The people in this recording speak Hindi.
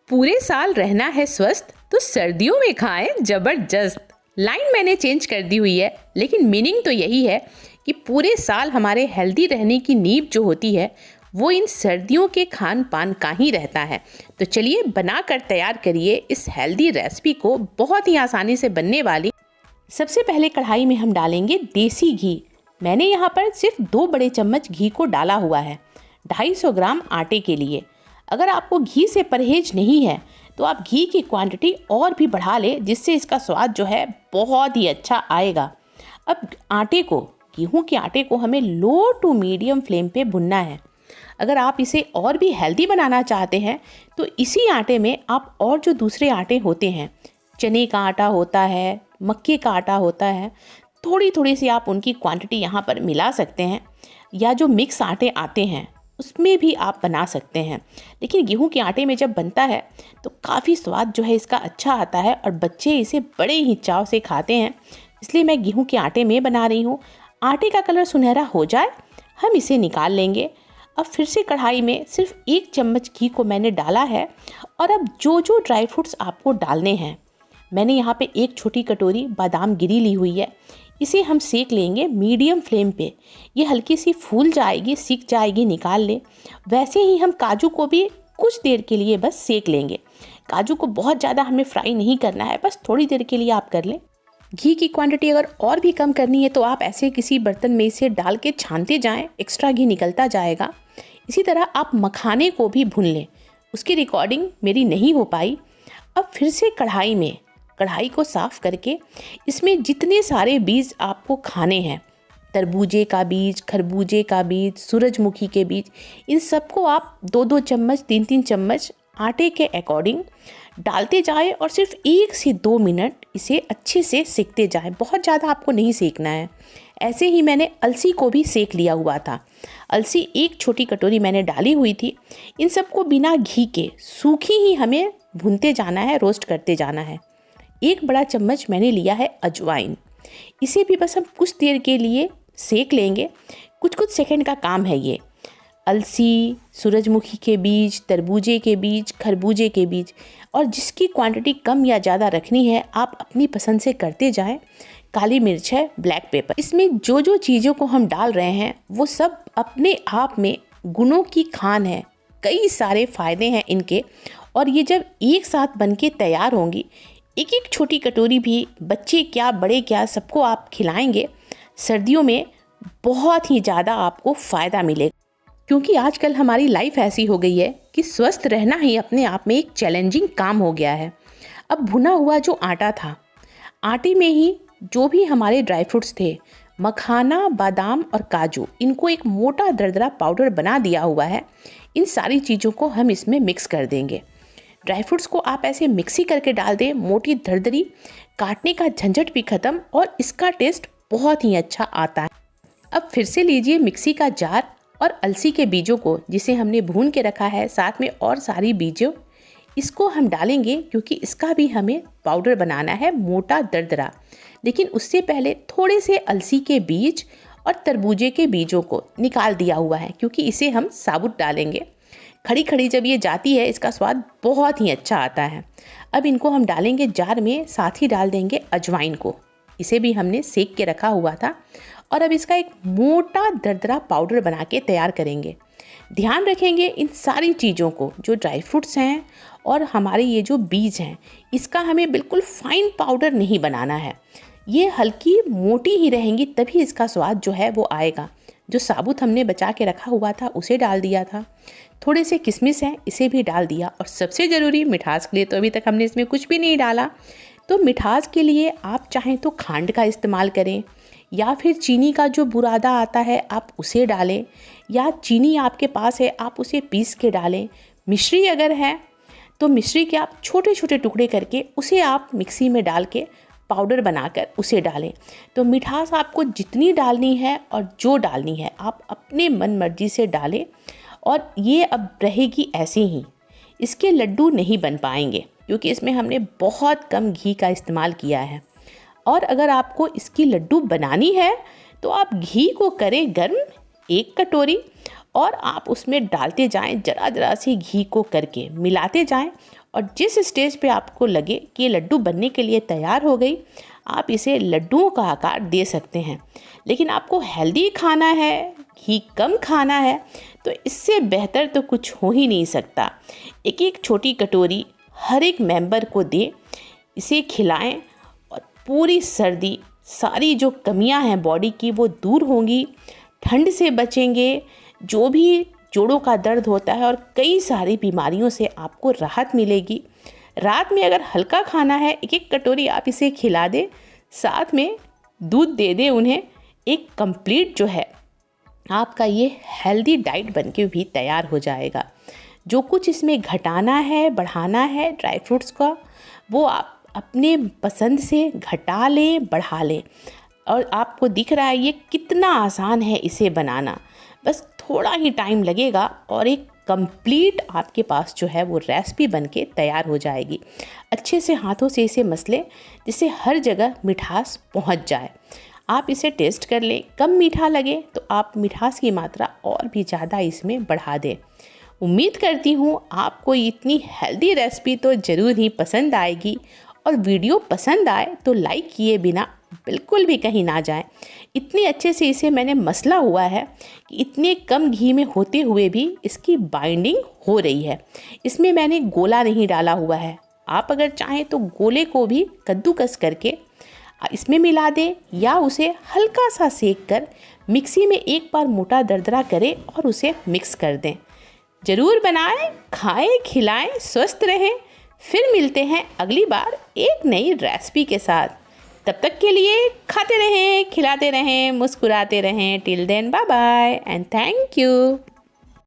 पूरे साल रहना है स्वस्थ तो सर्दियों में खाएं जबरदस्त। लाइन मैंने चेंज कर दी हुई है, लेकिन मीनिंग तो यही है कि पूरे साल हमारे हेल्दी रहने की नींव जो होती है वो इन सर्दियों के खान पान का ही रहता है। तो चलिए बनाकर तैयार करिए इस हेल्दी रेसिपी को, बहुत ही आसानी से बनने वाली। सबसे पहले कढ़ाई में हम डालेंगे देसी घी। मैंने यहाँ पर सिर्फ 2 बड़े चम्मच घी को डाला हुआ है 250 ग्राम आटे के लिए। अगर आपको घी से परहेज नहीं है तो आप घी की क्वांटिटी और भी बढ़ा लें, जिससे इसका स्वाद जो है बहुत ही अच्छा आएगा। अब आटे को, गेहूं के आटे को हमें लो टू मीडियम फ्लेम पे भुनना है। अगर आप इसे और भी हेल्दी बनाना चाहते हैं तो इसी आटे में आप और जो दूसरे आटे होते हैं, चने का आटा होता है, मक्के का आटा होता है, थोड़ी थोड़ी सी आप उनकी क्वांटिटी यहाँ पर मिला सकते हैं, या जो मिक्स आटे आते हैं उसमें भी आप बना सकते हैं। लेकिन गेहूं के आटे में जब बनता है तो काफ़ी स्वाद जो है इसका अच्छा आता है और बच्चे इसे बड़े ही चाव से खाते हैं, इसलिए मैं गेहूं के आटे में बना रही हूँ। आटे का कलर सुनहरा हो जाए हम इसे निकाल लेंगे। अब फिर से कढ़ाई में सिर्फ 1 चम्मच घी को मैंने डाला है और अब जो जो ड्राई फ्रूट्स आपको डालने हैं, मैंने यहाँ पे 1 छोटी कटोरी बादाम गिरी ली हुई है। इसे हम सेक लेंगे मीडियम फ्लेम पे। ये हल्की सी फूल जाएगी, सीख जाएगी, निकाल ले। वैसे ही हम काजू को भी कुछ देर के लिए बस सेक लेंगे। काजू को बहुत ज़्यादा हमें फ्राई नहीं करना है, बस थोड़ी देर के लिए आप कर लें। घी की क्वांटिटी अगर और भी कम करनी है तो आप ऐसे किसी बर्तन में इसे डाल के छानते जाएं, एक्स्ट्रा घी निकलता जाएगा। इसी तरह आप मखाने को भी भून लें, उसकी रिकॉर्डिंग मेरी नहीं हो पाई। अब फिर से कढ़ाई को साफ़ करके इसमें जितने सारे बीज आपको खाने हैं, तरबूजे का बीज, खरबूजे का बीज, सूरजमुखी के बीज, इन सबको आप 2-2 चम्मच, 3-3 चम्मच आटे के अकॉर्डिंग डालते जाएं और सिर्फ 1 से 2 मिनट इसे अच्छे से सेकते जाएं। बहुत ज़्यादा आपको नहीं सेकना है। ऐसे ही मैंने अलसी को भी सेक लिया हुआ था। अलसी 1 छोटी कटोरी मैंने डाली हुई थी। इन सबको बिना घी के सूखी ही हमें भूनते जाना है, रोस्ट करते जाना है। 1 बड़ा चम्मच मैंने लिया है अजवाइन। इसे भी बस हम कुछ देर के लिए सेक लेंगे, कुछ सेकंड का काम है ये। अलसी, सूरजमुखी के बीज, तरबूजे के बीज, खरबूजे के बीज, और जिसकी क्वांटिटी कम या ज़्यादा रखनी है आप अपनी पसंद से करते जाएं। काली मिर्च है, ब्लैक पेपर। इसमें जो जो चीज़ों को हम डाल रहे हैं वो सब अपने आप में गुणों की खान है, कई सारे फ़ायदे हैं इनके। और ये जब एक साथ बन के तैयार होंगी, 1-1 छोटी कटोरी भी बच्चे क्या बड़े क्या सबको आप खिलाएंगे, सर्दियों में बहुत ही ज़्यादा आपको फ़ायदा मिलेगा। क्योंकि आजकल हमारी लाइफ ऐसी हो गई है कि स्वस्थ रहना ही अपने आप में एक चैलेंजिंग काम हो गया है। अब भुना हुआ जो आटा था, आटे में ही जो भी हमारे ड्राई फ्रूट्स थे, मखाना, बादाम और काजू, इनको एक मोटा दरदरा पाउडर बना दिया हुआ है। इन सारी चीज़ों को हम इसमें मिक्स कर देंगे। ड्राई फ्रूट्स को आप ऐसे मिक्सी करके डाल दें, मोटी दरदरी, काटने का झंझट भी ख़त्म और इसका टेस्ट बहुत ही अच्छा आता है। अब फिर से लीजिए मिक्सी का जार और अलसी के बीजों को, जिसे हमने भून के रखा है, साथ में और सारी बीजों, इसको हम डालेंगे क्योंकि इसका भी हमें पाउडर बनाना है मोटा दरदरा। लेकिन उससे पहले थोड़े से अलसी के बीज और तरबूजे के बीजों को निकाल दिया हुआ है, क्योंकि इसे हम साबुत डालेंगे। खड़ी खड़ी जब ये जाती है इसका स्वाद बहुत ही अच्छा आता है। अब इनको हम डालेंगे जार में, साथ ही डाल देंगे अजवाइन को। इसे भी हमने सेक के रखा हुआ था और अब इसका एक मोटा दरदरा पाउडर बना के तैयार करेंगे। ध्यान रखेंगे इन सारी चीज़ों को, जो ड्राई फ्रूट्स हैं और हमारे ये जो बीज हैं, इसका हमें बिल्कुल फाइन पाउडर नहीं बनाना है। ये हल्की मोटी ही रहेंगी, तभी इसका स्वाद जो है वो आएगा। जो साबुत हमने बचा के रखा हुआ था उसे डाल दिया था, थोड़े से किशमिश हैं इसे भी डाल दिया, और सबसे ज़रूरी मिठास के लिए तो अभी तक हमने इसमें कुछ भी नहीं डाला। तो मिठास के लिए आप चाहें तो खांड का इस्तेमाल करें, या फिर चीनी का जो बुरादा आता है आप उसे डालें, या चीनी आपके पास है आप उसे पीस के डालें। मिश्री अगर है तो मिश्री के आप छोटे छोटे टुकड़े करके उसे आप मिक्सी में डाल के पाउडर बनाकर उसे डालें। तो मिठास आपको जितनी डालनी है और जो डालनी है आप अपने मन मर्जी से डालें। और ये अब रहेगी ऐसे ही, इसके लड्डू नहीं बन पाएंगे क्योंकि इसमें हमने बहुत कम घी का इस्तेमाल किया है। और अगर आपको इसकी लड्डू बनानी है तो आप घी को करें गर्म 1 कटोरी, और आप उसमें डालते जाएं, ज़रा ज़रा सी घी को करके मिलाते जाएं। और जिस स्टेज पे आपको लगे कि ये लड्डू बनने के लिए तैयार हो गई, आप इसे लड्डुओं का आकार दे सकते हैं। लेकिन आपको हेल्दी खाना है, घी कम खाना है, तो इससे बेहतर तो कुछ हो ही नहीं सकता। एक एक छोटी कटोरी हर एक मेंबर को दें, इसे खिलाएं और पूरी सर्दी सारी जो कमियां हैं बॉडी की वो दूर होंगी, ठंड से बचेंगे, जो भी जोड़ों का दर्द होता है और कई सारी बीमारियों से आपको राहत मिलेगी। रात में अगर हल्का खाना है, एक एक कटोरी आप इसे खिला दें, साथ में दूध दे दें उन्हें। एक कंप्लीट जो है आपका ये हेल्दी डाइट बनके भी तैयार हो जाएगा। जो कुछ इसमें घटाना है, बढ़ाना है ड्राई फ्रूट्स का, वो आप अपने पसंद से घटा लें, बढ़ा लें। और आपको दिख रहा है ये कितना आसान है इसे बनाना, बस थोड़ा ही टाइम लगेगा और एक कंप्लीट आपके पास जो है वो रेसिपी बनके तैयार हो जाएगी। अच्छे से हाथों से इसे मसलें जिससे हर जगह मिठास पहुंच जाए। आप इसे टेस्ट कर लें, कम मीठा लगे तो आप मिठास की मात्रा और भी ज़्यादा इसमें बढ़ा दें। उम्मीद करती हूँ आपको इतनी हेल्दी रेसिपी तो ज़रूर ही पसंद आएगी, और वीडियो पसंद आए तो लाइक किए बिना बिल्कुल भी कहीं ना जाएं। इतने अच्छे से इसे मैंने मसला हुआ है कि इतने कम घी में होते हुए भी इसकी बाइंडिंग हो रही है। इसमें मैंने गोला नहीं डाला हुआ है। आप अगर चाहें तो गोले को भी कद्दूकस करके इसमें मिला दें, या उसे हल्का सा सेक कर मिक्सी में एक बार मोटा दरदरा करें और उसे मिक्स कर दें। ज़रूर बनाएं, खाएं, खिलाएं, स्वस्थ रहें। फिर मिलते हैं अगली बार एक नई रेसिपी के साथ। तब तक के लिए खाते रहें, खिलाते रहें, मुस्कुराते रहें। Till then bye bye and thank you.